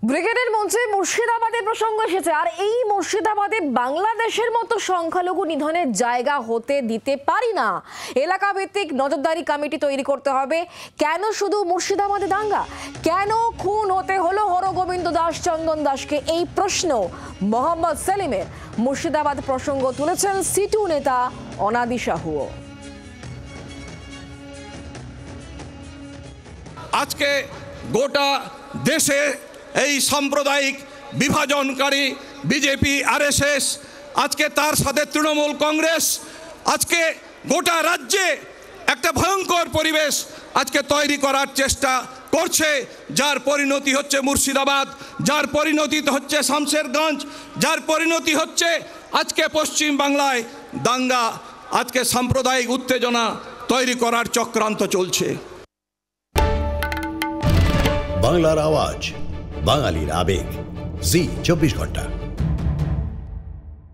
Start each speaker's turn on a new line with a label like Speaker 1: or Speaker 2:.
Speaker 1: ব্রিগেডের মঞ্চে মুর্শিদাবাদের প্রসঙ্গ এসেছে, আর এই মুর্শিদাবাদে বাংলাদেশের মতো সংখ্যালঘু নিধনের জায়গা হতে দিতে পারি না। এলাকা ভিত্তিক নজরদারি কমিটি তৈরি করতে হবে। কেন শুধু মুর্শিদাবাদে দাঙ্গা? কেন খুন হতে হলো হরগোবিন্দ দাস, চন্দন দাসকে? এই প্রশ্ন মোহাম্মদ সেলিমের। মুর্শিদাবাদ প্রসঙ্গ তুলেছেন সিটু নেতা অনাদি সাহুও।
Speaker 2: আজকে গোটা দেশে এই সাম্প্রদায়িক বিভাজনকারী বিজেপি, আরএসএস, আজকে তার সাথে তৃণমূল কংগ্রেস, আজকে গোটা রাজ্যে একটা ভয়ঙ্কর পরিবেশ আজকে তৈরি করার চেষ্টা করছে, যার পরিণতি হচ্ছে মুর্শিদাবাদ, যার পরিণতি হচ্ছে শামশেরগঞ্জ, যার পরিণতি হচ্ছে আজকে পশ্চিম বাংলায় দাঙ্গা। আজকে সাম্প্রদায়িক উত্তেজনা তৈরি করার চক্রান্ত চলছে।
Speaker 3: বাংলার আওয়াজ, বাঙালির আবেগ, জি 24 ঘন্টা।